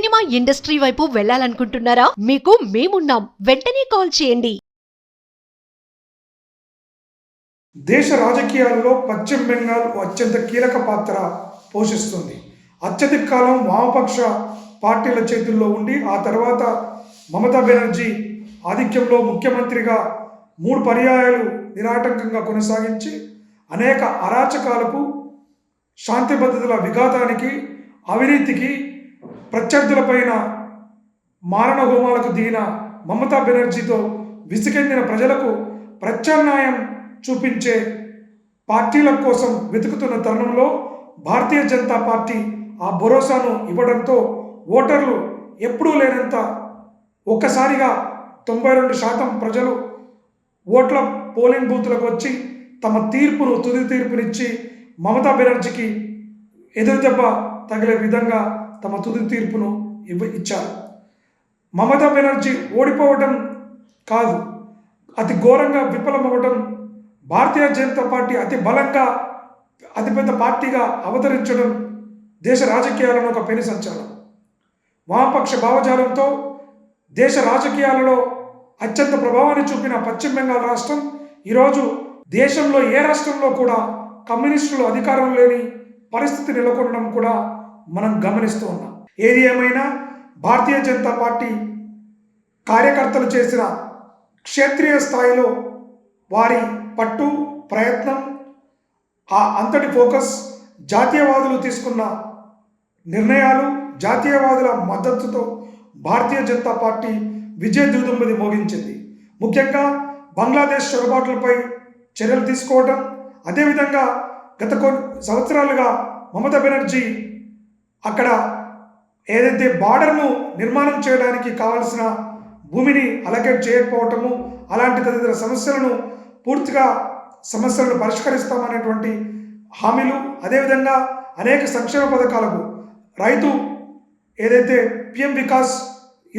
Cinema industry వైపు వెళ్ళాలనుకుంటున్నారా? మీకు మేమున్నాం. వెంటనే కాల్ చేయండి. దేశ రాజకీయాల్లో పశ్చిమ బెంగాల్ అత్యంత కీలక పాత్ర పోషిస్తుంది. అత్యధిక కాలం వామపక్ష పార్టీల చేతుల్లో ఉండి ఆ తర్వాత మమతా బెనర్జీ ఆధిక్యంలో ముఖ్యమంత్రిగా 3 పర్యాయాలు నిరాటంకంగా కొనసాగించి అనేక అరాచకాలకు, శాంతి భద్రతల విఘాతానికి, అవినీతికి, ప్రత్యర్థులపైన మారణ హోమాలకు దిగిన మమతా బెనర్జీతో విసిగెందిన ప్రజలకు ప్రత్యామ్నాయం చూపించే పార్టీల కోసం వెతుకుతున్న తరుణంలో భారతీయ జనతా పార్టీ ఆ భరోసాను ఇవ్వడంతో ఓటర్లు ఎప్పుడూ లేనంత ఒక్కసారిగా 92% ప్రజలు ఓట్ల పోలింగ్ బూత్లకు వచ్చి తమ తుది తీర్పునిచ్చి మమతా బెనర్జీకి ఎదురుదెబ్బ తగిలే విధంగా తమ తుది తీర్పును ఇచ్చారు. మమతా బెనర్జీ ఓడిపోవడం కాదు, అతి ఘోరంగా విఫలమవ్వడం, భారతీయ జనతా పార్టీ అతి బలంగా అతిపెద్ద పార్టీగా అవతరించడం దేశ రాజకీయాలను ఒక పెను సంచలనం. వామపక్ష భావజాలంతో దేశ రాజకీయాలలో అత్యంత ప్రభావాన్ని చూపిన పశ్చిమ బెంగాల్ రాష్ట్రం ఈరోజు దేశంలో ఏ రాష్ట్రంలో కూడా కమ్యూనిస్టులు అధికారం లేని పరిస్థితి నెలకొనడం కూడా మనం గమనిస్తూ ఉన్నాం. ఏది ఏమైనా భారతీయ జనతా పార్టీ కార్యకర్తలు చేసిన క్షేత్రీయ స్థాయిలో వారి పట్టు, ప్రయత్నం, ఆ అంతటి ఫోకస్, జాతీయవాదులు తీసుకున్న నిర్ణయాలు, జాతీయవాదుల మద్దతుతో భారతీయ జనతా పార్టీ విజయ దూదుంబది మోగించింది. ముఖ్యంగా బంగ్లాదేశ్ చొరబాట్లపై చర్యలు తీసుకోవడం, అదేవిధంగా గత కొన్ని సంవత్సరాలుగా మమతా బెనర్జీ అక్కడ ఏదైతే బార్డర్ను నిర్మాణం చేయడానికి కావలసిన భూమిని అలకేట్ చేయకపోవటము, అలాంటి తదితర సమస్యలను పరిష్కరిస్తామనేటువంటి హామీలు, అదేవిధంగా అనేక సంక్షేమ పథకాలకు రైతు ఏదైతే పిఎం వికాస్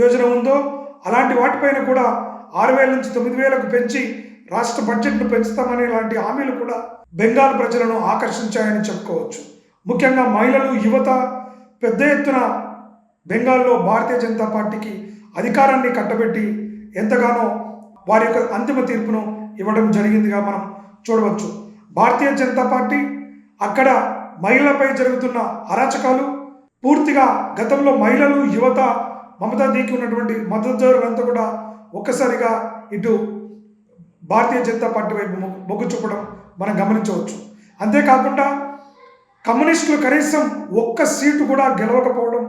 యోజన ఉందో అలాంటి వాటిపైన కూడా 6,000 నుంచి 9,000కు పెంచి రాష్ట్ర బడ్జెట్ను పెంచుతామనే లాంటి హామీలు కూడా బెంగాల్ ప్రజలను ఆకర్షించాయని చెప్పుకోవచ్చు. ముఖ్యంగా మహిళలు, యువత పెద్ద ఎత్తున బెంగాల్లో భారతీయ జనతా పార్టీకి అధికారాన్ని కట్టబెట్టి ఎంతగానో వారి యొక్క అంతిమ తీర్పును ఇవ్వడం జరిగిందిగా మనం చూడవచ్చు. భారతీయ జనతా పార్టీ అక్కడ మహిళలపై జరుగుతున్న అరాచకాలు పూర్తిగా గతంలో మహిళలు, యువత, మమతా దీకి ఉన్నటువంటి మద్దతుదారులంతా కూడా ఒక్కసారిగా ఇటు భారతీయ జనతా పార్టీ వైపు మొగ్గు చూపడం మనం గమనించవచ్చు. అంతేకాకుండా కమ్యూనిస్టులు కనీసం ఒక్క సీటు కూడా గెలవకపోవడం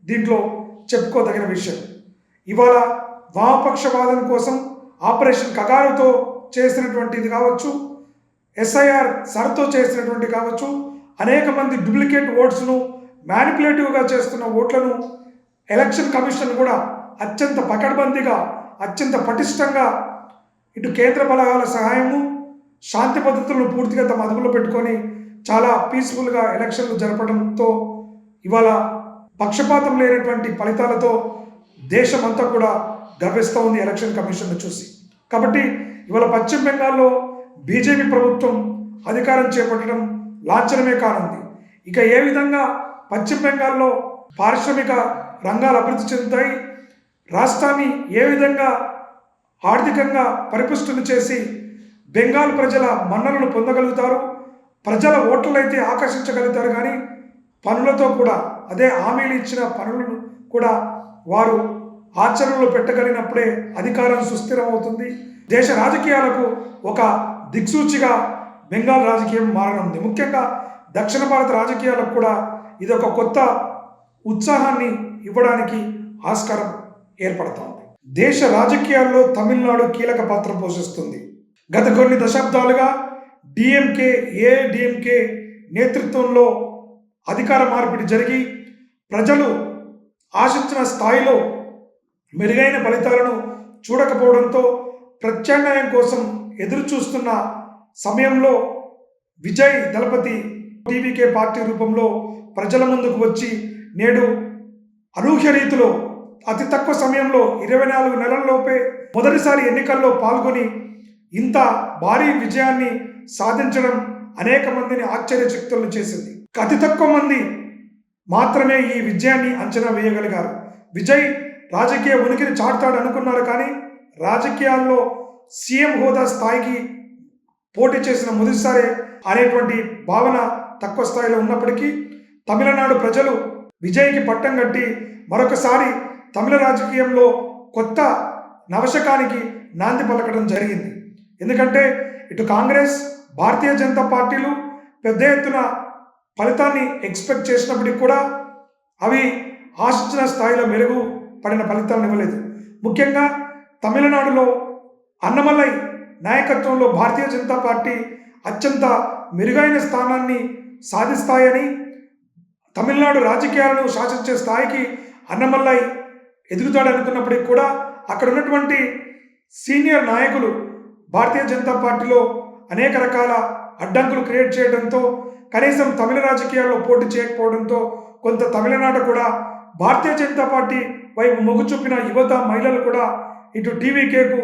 దీంట్లో చెప్పుకోదగిన విషయం. ఇవాళ వామపక్షవాదం కోసం ఆపరేషన్ కగారుతో చేసినటువంటిది కావచ్చు, SIR సర్తో చేసినటువంటి కావచ్చు, అనేక మంది డూప్లికేట్ ఓట్స్ను మ్యానిపులేటివ్గా చేస్తున్న ఓట్లను ఎలక్షన్ కమిషన్ కూడా అత్యంత పకడ్బందీగా, అత్యంత పటిష్టంగా ఇటు కేంద్ర బలగాల సహాయము, శాంతి భద్రతలను పూర్తిగా తమ అదుపులో పెట్టుకొని చాలా పీస్ఫుల్గా ఎలక్షన్లు జరపడంతో ఇవాళ పక్షపాతం లేనటువంటి ఫలితాలతో దేశమంతా కూడా గర్విస్తూ ఉంది ఎలక్షన్ కమిషన్ను చూసి. కాబట్టి ఇవాళ పశ్చిమ బెంగాల్లో బీజేపీ ప్రభుత్వం అధికారం చేపట్టడం లాంఛనమే కానుంది. ఇక ఏ విధంగా పశ్చిమ బెంగాల్లో పారిశ్రామిక రంగాలు అభివృద్ధి చెందుతాయి, రాష్ట్రాన్ని ఏ విధంగా ఆర్థికంగా పరిపుష్టిని చేసి బెంగాల్ ప్రజల మన్ననలు పొందగలుగుతారు, ప్రజల ఓట్లయితే ఆకర్షించగలుగుతారు, కానీ పనులతో కూడా అదే హామీలు ఇచ్చిన పనులను కూడా వారు ఆచరణలో పెట్టగలిగినప్పుడే అధికారం సుస్థిరం అవుతుంది. దేశ రాజకీయాలకు ఒక దిక్సూచిగా బెంగాల్ రాజకీయం మారనుంది. ముఖ్యంగా దక్షిణ భారత రాజకీయాలకు కూడా ఇది ఒక కొత్త ఉత్సాహాన్ని ఇవ్వడానికి ఆస్కారం ఏర్పడుతోంది. దేశ రాజకీయాల్లో తమిళనాడు కీలక పాత్ర పోషిస్తుంది. గత కొన్ని దశాబ్దాలుగా ఏఐడిఎంకే నేతృత్వంలో అధికార మార్పిడి జరిగి ప్రజలు ఆశించిన స్థాయిలో మెరుగైన ఫలితాలను చూడకపోవడంతో ప్రత్యామ్నాయం కోసం ఎదురు చూస్తున్న సమయంలో విజయ్ దళపతి టీవీకే పార్టీ రూపంలో ప్రజల ముందుకు వచ్చి నేడు అనూహ్య రీతిలో అతి తక్కువ సమయంలో 24 నెలల్లోపే మొదటిసారి ఎన్నికల్లో పాల్గొని ఇంత భారీ విజయాన్ని సాధించడం అనేక మందిని ఆశ్చర్యచకితులను చేసింది. అతి తక్కువ మంది మాత్రమే ఈ విజయాన్ని అంచనా వేయగలిగారు. విజయ్ రాజకీయ ఉనికిని చాటుతాడు అనుకున్నారు, కానీ రాజకీయాల్లో సీఎం హోదా స్థాయికి పోటీ చేసిన మొదటిసారి అనేటువంటి భావన తక్కువ స్థాయిలో ఉన్నప్పటికీ తమిళనాడు ప్రజలు విజయ్కి పట్టం కట్టి మరొకసారి తమిళ రాజకీయంలో కొత్త నవశకానికి నాంది పలకడం జరిగింది. ఎందుకంటే ఇటు కాంగ్రెస్, భారతీయ జనతా పార్టీలు పెద్ద ఎత్తున ఫలితాన్ని ఎక్స్పెక్ట్ చేసినప్పటికీ కూడా అవి ఆశించిన స్థాయిలో మెరుగుపడిన ఫలితాలను ఇవ్వలేదు. ముఖ్యంగా తమిళనాడులో అన్నమలై నాయకత్వంలో భారతీయ జనతా పార్టీ అత్యంత మెరుగైన స్థానాన్ని సాధిస్తాయని, తమిళనాడు రాజకీయాలను శాసించే స్థాయికి అన్నమలై ఎదుగుతాడనుకున్నప్పటికీ కూడా అక్కడ ఉన్నటువంటి సీనియర్ నాయకులు భారతీయ జనతా పార్టీలో అనేక రకాల అడ్డంకులు క్రియేట్ చేయడంతో, కనీసం తమిళ రాజకీయాల్లో పోటీ చేయకపోవడంతో కొంత తమిళనాడు కూడా భారతీయ జనతా పార్టీ వైపు మొగ్గు చూపిన యువత, మహిళలు కూడా ఇటు టీవీకేకు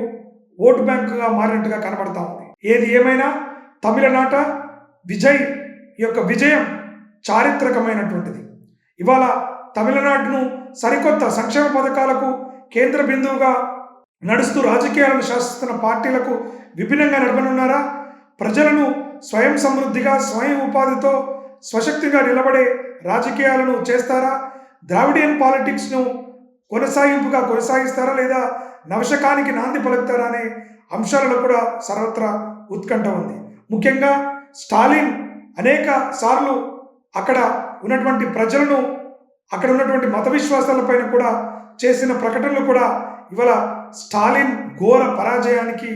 ఓటు బ్యాంకుగా మారినట్టుగా కనబడతా ఉంది. ఏది ఏమైనా తమిళనాట విజయ్ యొక్క విజయం చారిత్రకమైనటువంటిది. ఇవాళ తమిళనాడును సరికొత్త సంక్షేమ పథకాలకు కేంద్ర బిందువుగా నడుస్తూ రాజకీయాలను శాసిస్తున్న పార్టీలకు విభిన్నంగా నడపనున్నారా? ప్రజలను స్వయం సమృద్ధిగా, స్వయం ఉపాధితో స్వశక్తిగా నిలబడే రాజకీయాలను చేస్తారా? ద్రావిడియన్ పాలిటిక్స్ను కొనసాగింపుగా కొనసాగిస్తారా, లేదా నవశకానికి నాంది పలుకుతారా అనే అంశాలలో కూడా సర్వత్రా ఉత్కంఠ ఉంది. ముఖ్యంగా స్టాలిన్ అనేక సార్లు అక్కడ ఉన్నటువంటి ప్రజలను, అక్కడ ఉన్నటువంటి మత విశ్వాసాలపైన కూడా చేసిన ప్రకటనలు కూడా ఇవాళ స్టాలిన్ ఘోర పరాజయానికి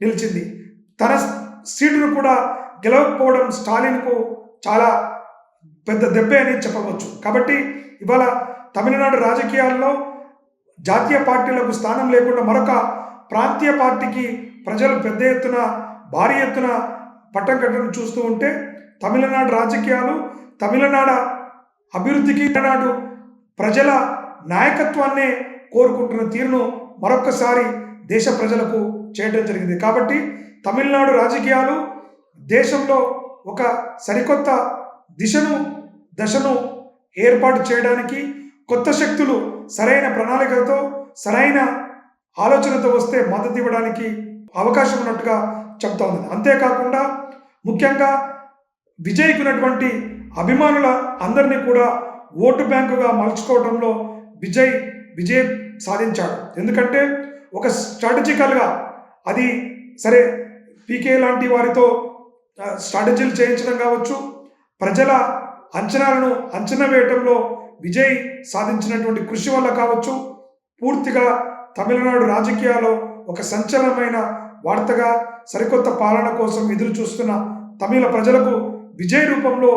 నిలిచింది. తన సీటును కూడా గెలవకపోవడం స్టాలిన్కు చాలా పెద్ద దెబ్బే అని చెప్పవచ్చు. కాబట్టి ఇవాళ తమిళనాడు రాజకీయాల్లో జాతీయ పార్టీలకు స్థానం లేకుండా మరొక ప్రాంతీయ పార్టీకి ప్రజలు పెద్ద ఎత్తున, భారీ ఎత్తున పట్టం కట్టడం చూస్తూ ఉంటే తమిళనాడు రాజకీయాలు, తమిళనాడు అభివృద్ధికి, తమిళనాడు ప్రజల నాయకత్వాన్నే కోరుకుంటున్న తీరును మరొక్కసారి దేశ ప్రజలకు చేయడం జరిగింది. కాబట్టి తమిళనాడు రాజకీయాలు దేశంలో ఒక సరికొత్త దశను ఏర్పాటు చేయడానికి, కొత్త శక్తులు సరైన ప్రణాళికలతో, సరైన ఆలోచనతో వస్తే మద్దతు ఇవ్వడానికి అవకాశం ఉన్నట్టుగా చెప్తా ఉంది. అంతేకాకుండా ముఖ్యంగా విజయ్కి ఉన్నటువంటి అభిమానుల అందరినీ కూడా ఓటు బ్యాంకుగా మలుచుకోవడంలో విజయ్ సాధించాడు. ఎందుకంటే ఒక స్ట్రాటజికల్గా అది సరే, పీకే లాంటి వారితో స్ట్రాటజీలు చేయించడం కావచ్చు, ప్రజల అంచనాలను అంచనా వేయటంలో విజయ్ సాధించినటువంటి కృషి వల్ల కావచ్చు, పూర్తిగా తమిళనాడు రాజకీయాల్లో ఒక సంచలనమైన వార్తగా సరికొత్త పాలన కోసం ఎదురు చూస్తున్న తమిళ ప్రజలకు విజయ్ రూపంలో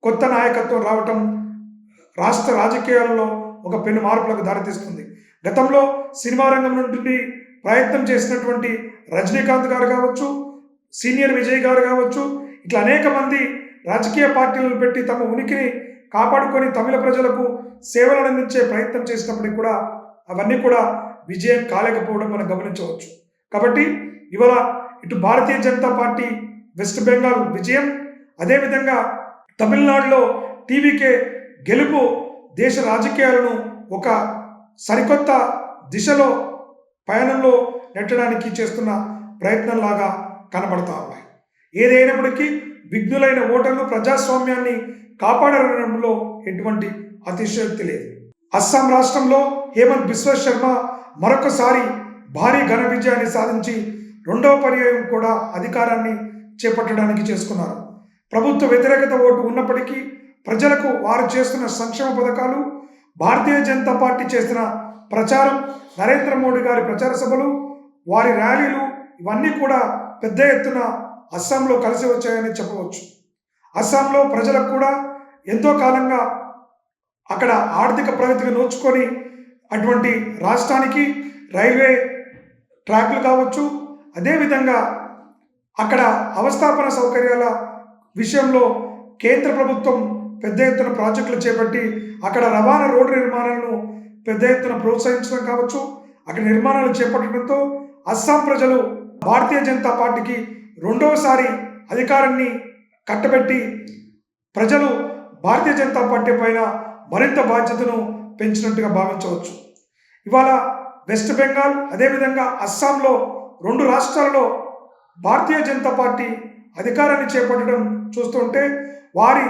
కొత్త నాయకత్వం రావటం రాష్ట్ర రాజకీయాలలో ఒక పెను మార్పులకు దారితీస్తుంది. గతంలో సినిమా రంగం నుండి ప్రయత్నం చేసినటువంటి రజనీకాంత్ గారు కావచ్చు, సీనియర్ విజయ్ గారు కావచ్చు, ఇట్లా అనేక మంది రాజకీయ పార్టీలను పెట్టి తమ ఉనికిని కాపాడుకొని తమిళ ప్రజలకు సేవలు అందించే ప్రయత్నం చేసినప్పటికీ కూడా అవన్నీ కూడా విజయం కాలేకపోవడం మనం గమనించవచ్చు. కాబట్టి ఇవాళ ఇటు భారతీయ జనతా పార్టీ వెస్ట్ బెంగాల్ విజయం, అదేవిధంగా తమిళనాడులో టీవీకే గెలుపు దేశ రాజకీయాలను ఒక సరికొత్త దిశలో పయనంలో నెట్టడానికి చేస్తున్న ప్రయత్నంలాగా కనబడతా ఉన్నాయి. ఏదైనప్పటికీ విఘ్నులైన ఓటర్లు ప్రజాస్వామ్యాన్ని కాపాడడంలో ఎటువంటి అతిశయోక్తి లేదు. అస్సాం రాష్ట్రంలో హేమంత్ బిశ్వ శర్మ మరొకసారి భారీ ఘన విజయాన్ని సాధించి రెండవ పర్యాయం కూడా అధికారాన్ని చేపట్టడానికి చేసుకున్నారు. ప్రభుత్వ వ్యతిరేకత ఓటు ఉన్నప్పటికీ ప్రజలకు వారు చేస్తున్న సంక్షేమ పథకాలు, భారతీయ జనతా పార్టీ చేస్తున్న ప్రచారం, నరేంద్ర మోడీ గారి ప్రచార సభలు, వారి ర్యాలీలు ఇవన్నీ కూడా పెద్ద ఎత్తున అస్సాంలో కలిసి వచ్చాయని చెప్పవచ్చు. అస్సాంలో ప్రజలకు కూడా ఎంతో కాలంగా అక్కడ ఆర్థిక ప్రగతికి నోచుకొని అటువంటి రాష్ట్రానికి రైల్వే ట్రాక్లు కావచ్చు, అదేవిధంగా అక్కడ అవస్థాపన సౌకర్యాల విషయంలో కేంద్ర ప్రభుత్వం పెద్ద ఎత్తున ప్రాజెక్టులు చేపట్టి అక్కడ రవాణా రోడ్డు నిర్మాణాలను పెద్ద ఎత్తున ప్రోత్సహించడం కావచ్చు, అక్కడ నిర్మాణాలు చేపట్టడంతో అస్సాం ప్రజలు భారతీయ జనతా పార్టీకి రెండవసారి అధికారాన్ని కట్టబెట్టి ప్రజలు భారతీయ జనతా పార్టీ పైన మరింత బాధ్యతను పెంచినట్టుగా భావించవచ్చు. ఇవాళ వెస్ట్ బెంగాల్ అదేవిధంగా అస్సాంలో 2 రాష్ట్రాలలో భారతీయ జనతా పార్టీ అధికారాన్ని చేపట్టడం చూస్తుంటే వారి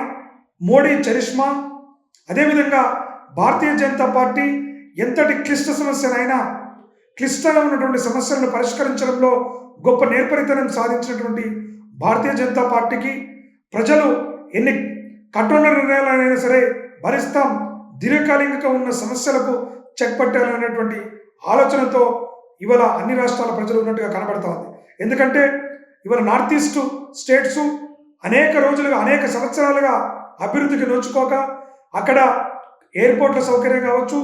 మోడీ చరిష్మా, అదేవిధంగా భారతీయ జనతా పార్టీ ఎంతటి క్లిష్ట సమస్యనైనా క్లిష్టంగా ఉన్నటువంటి సమస్యలను పరిష్కరించడంలో గొప్ప నేర్పరితనం సాధించినటువంటి భారతీయ జనతా పార్టీకి ప్రజలు ఎన్ని కఠోర నిర్ణయాలైనా సరే భరిస్తాం, దీర్ఘకాలికంగా ఉన్న సమస్యలకు చెక్ పట్టాలనేటువంటి ఆలోచనతో ఇవాళ అన్ని రాష్ట్రాల ప్రజలు ఉన్నట్టుగా కనబడతా ఉంది. ఎందుకంటే ఇవాళ నార్త్ ఈస్ట్ స్టేట్స్ అనేక రోజులుగా అనేక సంవత్సరాలుగా అభివృద్ధికి నోచుకోక అక్కడ ఎయిర్పోర్ట్ల సౌకర్యం కావచ్చు,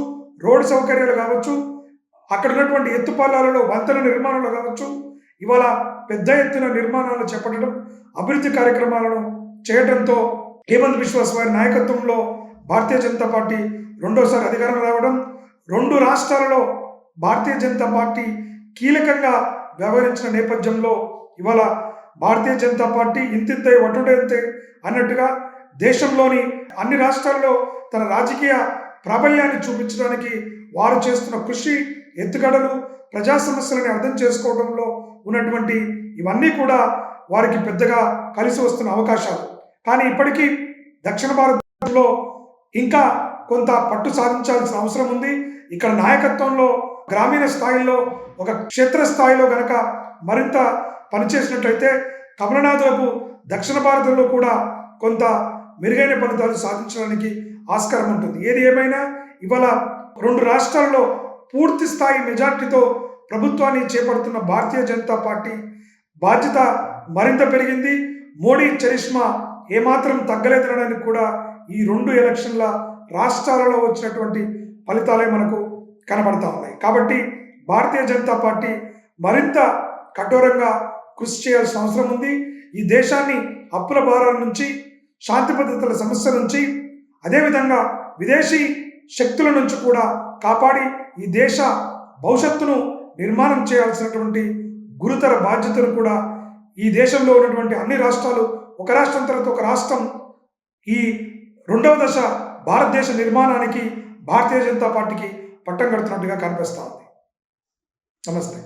రోడ్ సౌకర్యాలు కావచ్చు, అక్కడ ఉన్నటువంటి ఎత్తుపల్లాలలో వంతెన నిర్మాణాలు కావచ్చు, ఇవాళ పెద్ద ఎత్తున నిర్మాణాలు చేపట్టడం, అభివృద్ధి కార్యక్రమాలను చేయడంతో హేమంత్ బిశ్వాస్ వారి నాయకత్వంలో భారతీయ జనతా పార్టీ రెండోసారి అధికారం రావడం, 2 రాష్ట్రాలలో భారతీయ జనతా పార్టీ కీలకంగా వ్యవహరించిన నేపథ్యంలో ఇవాళ భారతీయ జనతా పార్టీ ఇంతింతై వటుడంతే అన్నట్టుగా దేశంలోని అన్ని రాష్ట్రాల్లో తన రాజకీయ ప్రాబల్యాన్ని చూపించడానికి వారు చేస్తున్న కృషి, ఎత్తుగడలు, ప్రజా సమస్యలని అర్థం చేసుకోవడంలో ఉన్నటువంటి ఇవన్నీ కూడా వారికి పెద్దగా కలిసి వస్తున్న అవకాశాలు. కానీ ఇప్పటికీ దక్షిణ భారతదేశంలో ఇంకా కొంత పట్టు సాధించాల్సిన అవసరం ఉంది. ఇక్కడ నాయకత్వంలో గ్రామీణ స్థాయిలో ఒక క్షేత్ర స్థాయిలో గనక మరింత పనిచేసినట్లయితే కమలనాథులకు దక్షిణ భారతంలో కూడా కొంత మెరుగైన ఫలితాలు సాధించడానికి ఆస్కారం ఉంటుంది. ఏది ఏమైనా ఇవాళ 2 రాష్ట్రాల్లో పూర్తి స్థాయి మెజార్టీతో ప్రభుత్వాన్ని చేపడుతున్న భారతీయ జనతా పార్టీ బాధ్యత మరింత పెరిగింది. మోడీ చరిష్మా ఏమాత్రం తగ్గలేదనడానికి కూడా ఈ 2 ఎలక్షన్ల రాష్ట్రాలలో వచ్చినటువంటి ఫలితాలే మనకు కనబడతా ఉన్నాయి. కాబట్టి భారతీయ జనతా పార్టీ మరింత కఠోరంగా కృషి చేయాల్సిన అవసరం ఉంది. ఈ దేశాన్ని అప్పుల భారాల నుంచి, శాంతి భద్రతల సమస్య నుంచి, అదేవిధంగా విదేశీ శక్తుల నుంచి కూడా కాపాడి ఈ దేశ భవిష్యత్తును నిర్మాణం చేయాల్సినటువంటి గురుతర బాధ్యతను కూడా ఈ దేశంలో ఉన్నటువంటి అన్ని రాష్ట్రాలు, ఒక రాష్ట్రం తర్వాత ఒక రాష్ట్రం, ఈ 2వ దశ భారతదేశ నిర్మాణానికి భారతీయ జనతా పార్టీకి పట్టం కడుతున్నట్టుగా కనిపిస్తోంది. నమస్తే.